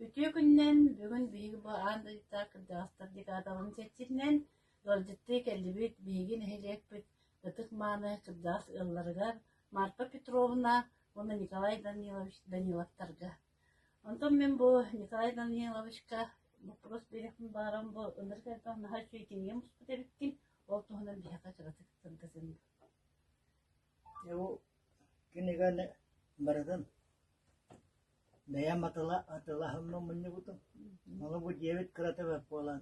Ütü günden bugün büyük bu anda yutak dağıstır dikadalın seçinden Dolcıttı kellibit büyügün helek bit ıtık manı kıddas ıllarıgar Marfa Petrovna onu Nikolay Danilovtarga. Ondan ben bu Nikolay Danilovичка вопрос берекін барам bu ындыргайдан наха шүйкенге мұспы дебіккен ол туғынан бияқа чыгатык тыңдызын. Evo kini baradan dayam atala hamno menyebutun. Malah bu jewet kereta berpolan.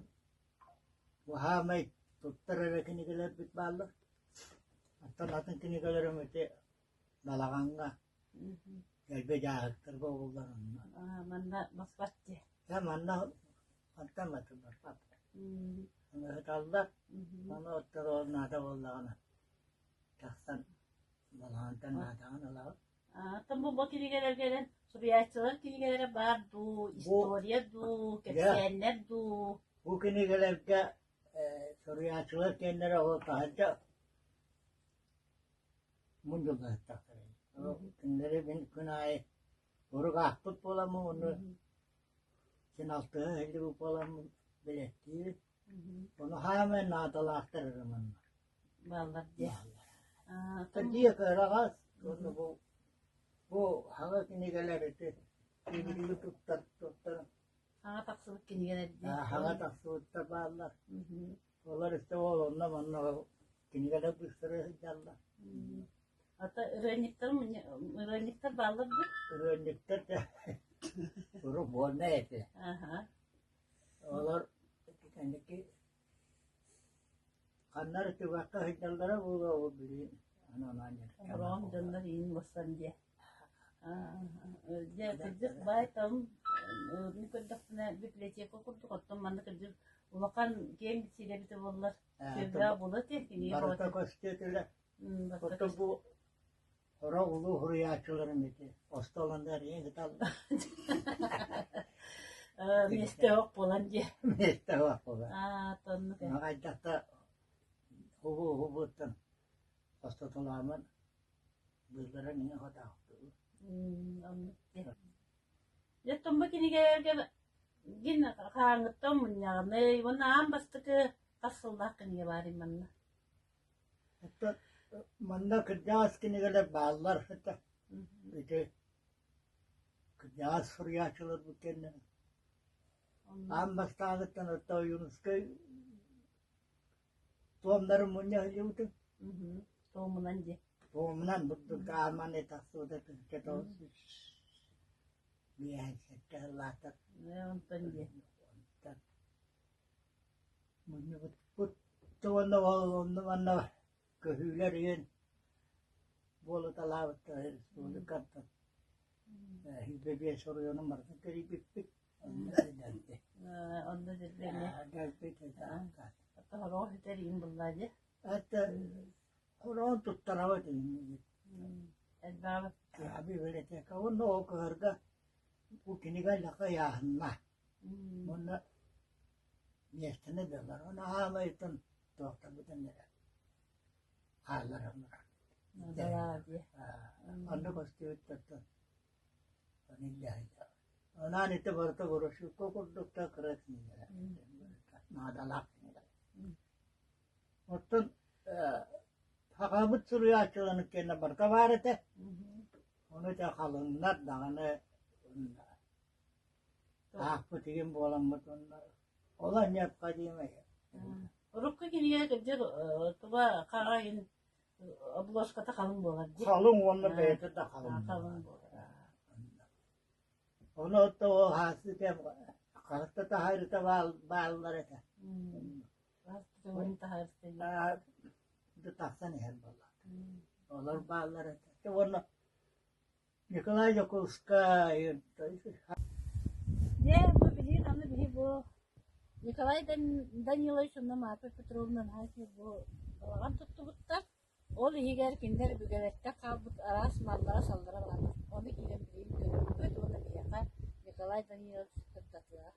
Wah mai tuttara kini kala bit balla. Atau natin kini kala mete dalaganga. Galbe jahat tergo bulan. Manna masbatje. Ya mana antam atau berpat. Nggak tahu mana terus nada bulan. Taksan Balantan nada lah. Tambo bu kinigeler gelen Suriyatçılar kinigelere bar du, istoriya du, kesenler du. Bu kini kala Suriyatçılar kendine o tahaca muncul da takdir. O kendine ben kunay oru kahput pola mu onu senaltı heli bu pola mu belirtti. Onu hemen nadalar aktarırım. Vallahi diye. Tadiya karagas onu bu hava kini kala rete kini tuttar. Hanga taksılık kinigeler diye. Hava taksuutta bağlar. Onlar işte oğlunla manna kini kala bir sürü jalla. Hatta öğrenlikler bağlı bu. Öğrendikler de soru bol ne eti. Onlar kendiki kanlar tüvakka hicallara bu o biri anananya. Ron döndür in basan diye. Ya kızık baytam ne kadar ne bibliyete kokurduk atım bana kızık ulakan game bitiyle bite bollar. Şevra bulat ya kini. Barata koştuğuyla foto bu hora ulu huriyatçıların eti. Ostalanlar yeni gital. Meste ok bolan diye. Meste var bu. Tanrı. Aydatta hubuttan ostalaman bizlere niye hata oldu? Ya tomba kini gel gin kaangıttam ya ne bana ambastık kasıldak kini bari manna. Hatta manna kıcağız kini gele bağlar hatta. İşte kıcağız fıryaçılır bu kendine. Ambastağıttan hatta Yunus'kay Tuamlar munya hujud. Tomunan je. Tomunan betul keaman itu sudah kita biasa terlatar. Nonton je. Munya betul tuan kehilar yang boleh talawat boleh kata. Hidup biasa orang nomor sekali pipik. Onda dedi ne? Ada pipik tak. Roh terim bullaje. Hatta Quran tuttaravat ini. Elbette. Abi böyle tek o no karga bu kiniga laka ya hanma. Monna niyetine derler. Ona hamaytın dokta bütün nere. Halar amra. Dalaje. Anda kosti tuttu. Anillahi. Ona nite barta goroshu ko dokta karat ni. Nadalak ni. Otun Hakabut Suriyatçılarının kendine barka var ete. Onu da kalınlar dağını Hakbutikin boğulanmat onlar. Olan yap kadime ya. Rukka kiniye gıcır tuba karayın ablaşkata kalın boğar. Kalın onu beyte de kalın. Kalın boğar. Onu da o hasite kartta da hayrıta bağlılar ete. Onu tahariste. Itu taksan ya bala. Olar bağlılar ete. İşte onu Nikolay Yakovska Ya bu bilir ama bilir bu Nikolay Danilovich onun Marfa Petrovna'nın haki bu dalagan tuttu buttar. Ol higer kinder bügelette kabut aras mallara saldıra var. Onu kilen bileyim görüp onu biyaka Nikolay Danilovich tuttatıyor.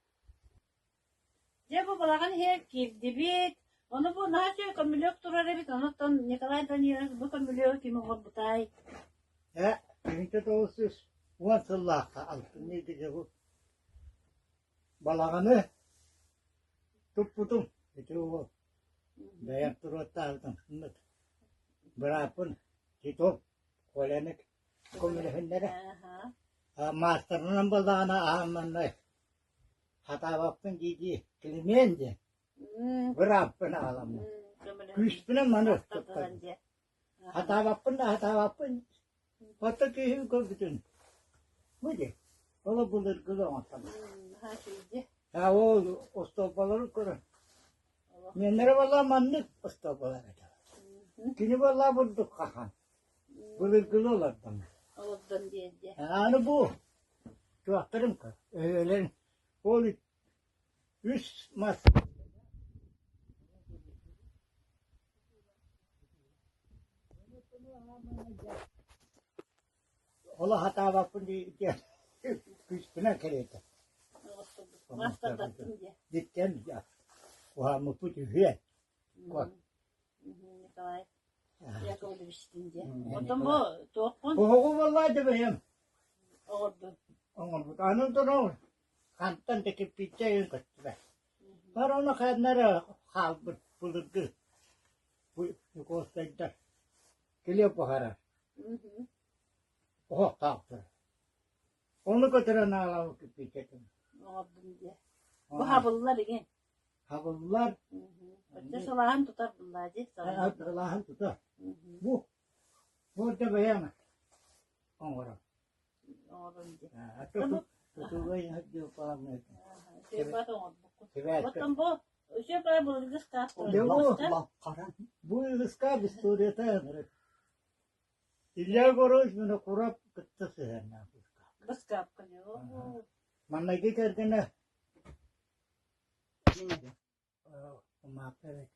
Ya bu balagan her kirdi bit. Onu bu nasıl kamilyok turar bit. Ondan Nikolay Danilovich bu kamilyok kimi var butay. Ya, ini tuh sus. Wasallah altın neydi ki bu? balağını tupputum. Itu o. Dayak turut aldım. Berapun itu kolenek komülehindere. Aha. Master'ın balağına amanı. Hata baktın gidi kilimenci. Berapun alamı. Küspüne manır tuttu. Hata baktın. Hatta ki ko bütün. Buydu. Ola bulur kızı atam. Ha şeydi. Ha o ostopaları kurun. Menlere vallahi manlık ostopaları. Kini vallahi bulduk kahan. Bulur kızı olardım. Oldun diye. Yani bu. Tuaktarım ka. Öyle. Ol üst mas. Ola hata baktın diye. Küspüne kereydi. Bastırdattın diye. Dikten ya. Oha mı putu hüye. Bak. Nikolay. Yakaladı bir şey diye. Ondan bu tokun Oho vallahi de benim. oldu. Onun bu anın durur. Kantan teki pitçe yun kaçtı. Var ona kadar hal bulur kız. Bu yukostayda. Geliyor bahara. Oho taktı. Onu götüren ağlamı ki pitçe. Oldun diye. Bu habıllar igen. Havlular Öte salağın tutar bunlar diye. Allah'ın tutar. Bu. Burada beğenme. Onlara. Oldun diye. Tutulayın hadi falan ne? Şey batın Evet. Batın bu. Şey böyle bulur kıskattı. Bu ıska bir süriyete yanır. İlla koruş bunu kurap kıttı seherine. Kıskap kılıyor. Manna giderken mahpere.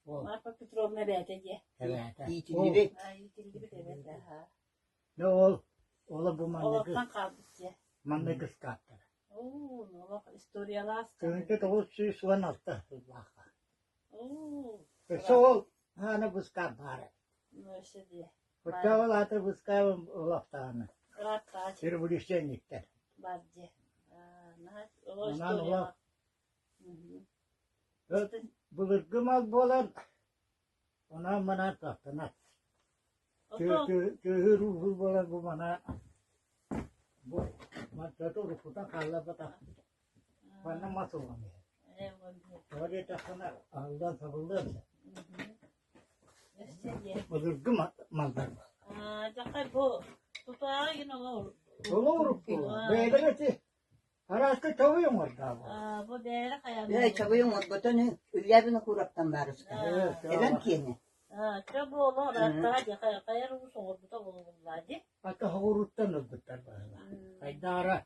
Marpa Petrovna beytece. Evet. Yiğitildi. Yiğitildi bir evet. Ne ol? Ola bu manna Oğlaktan kaldık diye. manna kıskattı. Oo, oğlak istoryalar. Çünkü o şey suan altta. Oo. Sol hana buskar bari. Nöşe diye. Bıçağı latı buskar olaftanı. Rahat rahat Bir bu işten gitti. var diye. Nah, o Ondan istoryalar. ola. Bulur mal bolan. Ona mana tahtına. Oto. Köhür ruhu bolan bu mana. Bu mata tu ruhutan kalla bata. Bana masuk kami. Oraya tahtına Allah sabırlar. Nöşe diye. Bulur maldan. Cakay bu. Tutar yine olur. Olur bu. Böyle ki. Araçta tavuğum var daha. Bu değeri kayanıyor. Ya çabuyum o götünü ülyabını kuraptan barışka. Evet. Elan kiyene. Çabuk olur. Hatta cakay kayar olsun orada bulunurlar diye. Hatta havuruttan öldükler böyle. Haydara.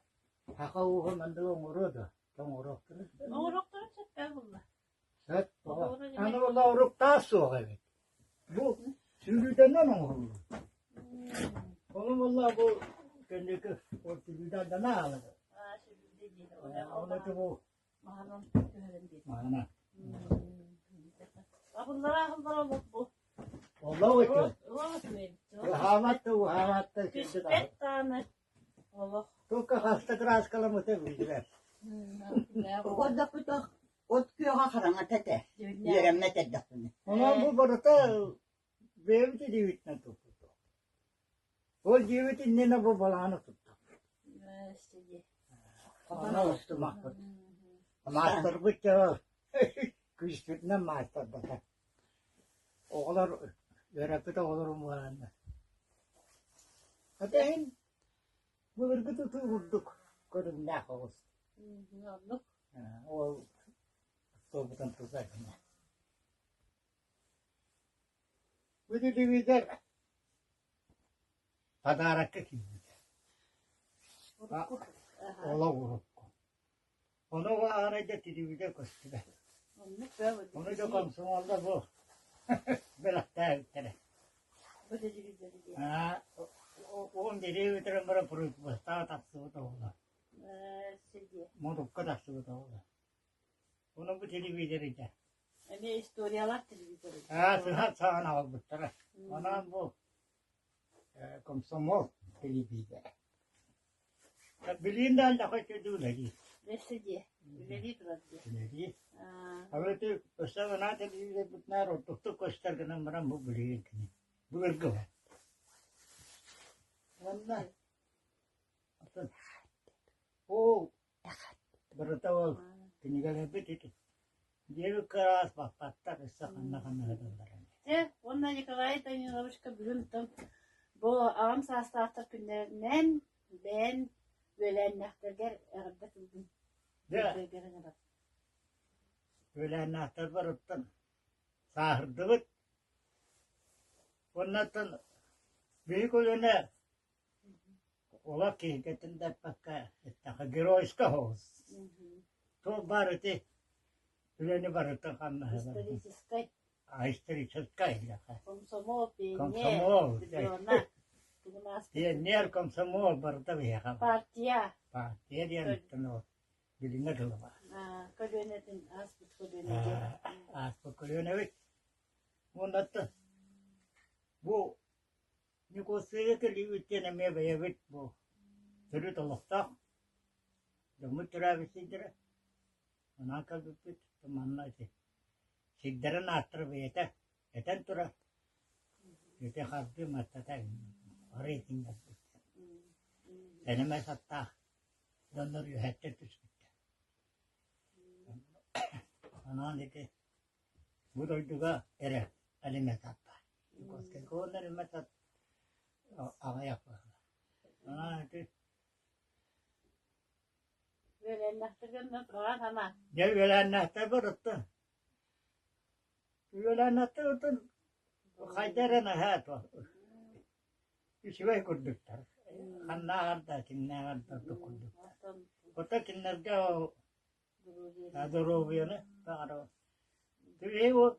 Haka uhu mandığı umurudu. Tam uğraktınız. Oğlakları çekler bunlar. Evet. Ana valla uğrak daha soğuk evet. Bu sürüden ne olur? Onun valla bu kendiki o sürüden de ne alır? Şimdi değil. Onu ki bu. Mahalın köhürüm değil. Ana. Bunlara olur bu. Allah bekliyor. Allah verir. Bu havatta şimdi daha. Küspet tane. Allah. Tukka hasta kras kalamıte bildiler. O kadar kutak. Ot köha karanga tete. Yeremne teddakını. Ona bu barata bevti divitne tuttu. O diviti nene bu balağını tuttu. Kafana ustu Mahmut. Master bıçağı. Küçükten master bakar. Oğlar öğretti de olurum var anne. Hatta hem bu ırgıtı vurduk. Körüm ne havuz. O soğuktan tuzak. Bu da divider. Padarakka gibi. Ola vurup. Onu o arada divider koştu. Onu da komşumalda bu. Belakta bitere. On deri bitere mara puruk basta taksı da ola. Moduk kadar da ola. Onu bu televizörde. Ne istoryalar televizyonu. Sıhhat sahana al bitere. Ona bu komşumol televizör. Bilinden de kaçırdı lagi. Reçeli. Öyle durar diye. Ne diye? Aa, Aveti ösevana tedi bitnar otuktuk göstergenen bana bu biliyor ki. Bu ırgı var. Vallahi. Atın. O. Bertawal. Kini gale bitti. Diye karas papatta kısakanna kanna kadar. de onunla Nikolay Danilovичка bugün tam bu ağam sastahtar günlerinden ben ölenlerden arada kıldım. De öyle anahtar var ottan. Sahırdı bit. Ondan büyük ölene ola ki getinde bakka ettaka geroyska hoz. To barıtı ölene barıtı kanna kadar. Исторической Историческая яка. комсомол Комсомол, пионер. У нас Пионер комсомол бардавия. партия. Партия диантно. Билинga dılva. Kölönetin asput kölöneti. Aspa kölönevi. Ondatta bu Nikosya kelivitene me bayavit bu. Sürü tolukta. Dumut travisidire. Anaka bipit tamanna se. Siddaran atra beta. Etan tura. Ete khabdi matata. Ore tinga. Eneme satta. Donor you had to speak. Anandike. Budoyduga ere. Alime satta. Koske koner metat. Ağayak var. Anandike. Ölenlerden kalan ama. Ya ölenler barıttı. Ölenler otun. Kaydarana hat var. İşe kurduklar. Kanna harda kinne harda tukunduk. Kota kinnerga adorobiyana karo. Tüyevo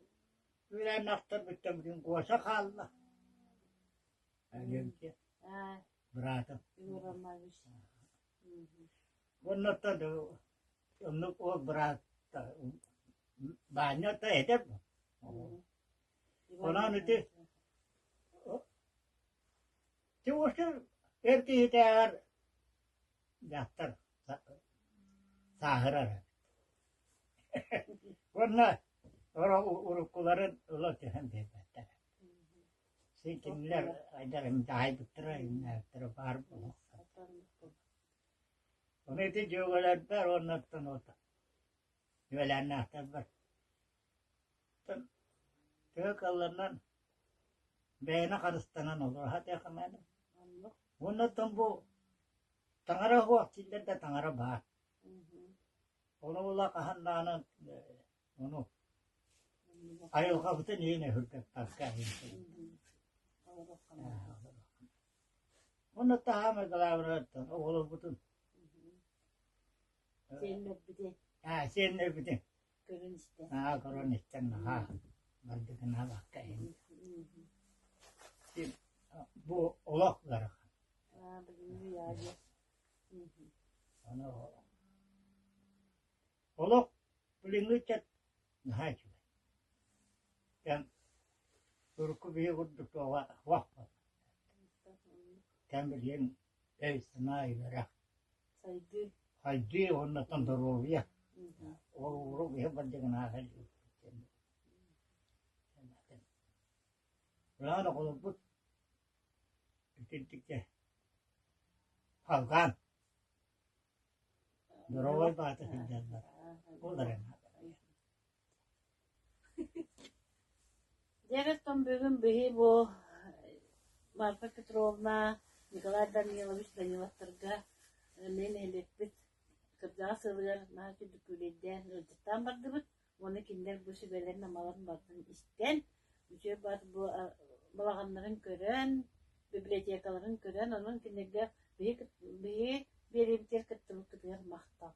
ölenler bittim gün koşa kalla. Alemki. Berata. Uğramaymış. Ondan da onu o berata. Banyak da edep. Ona neti. Çavuşlar erkeği değer yaptır. Sahırar. Onlar urukuların ulaştıran beyefendi. Seçimler aydarım dahi bitireyim. Terpar bu. Onu eti cüveler ver onlardan ota. Cüveler nahtar var. Tüvekallarından beyne karıstanan olur. Hadi yakamadım. Onlardan bu tangara vaktiler de tangara bağır. Onu ula kahandanın onu ayıl kapıtın yine hürkep takkayın. Onu daha mı kalavrattın? Oğlu butun. Senin bir de Sen ne bidin? görün işte. Koron isten ha. Bardakına bakkayın. Bu olaklar. Bugün rüyacı. Onu olak bilingi çat. Naha çuva. Kan turku bir kurduk wa wah. Kan bilin eysnai vera. Saygı. Haji onna tandaroviya. O ya bardakına haji. Rana kolubut. Titikte. Halkan. Dorovay batı hiddenler. Onların. Директор bugün bihi bu Marfa Petrovna, Nikolay Danilovich Danilovlarga men eletbit kırdağı sığırlar naçı düküleden ölçütten bardı bit. Onu kinder bu şibeler namaların bardın isten. Üçe bat bu balağanların gören, bibliotekaların gören, onun kinderge bihi bir imtir kıttılık kıtır maktab.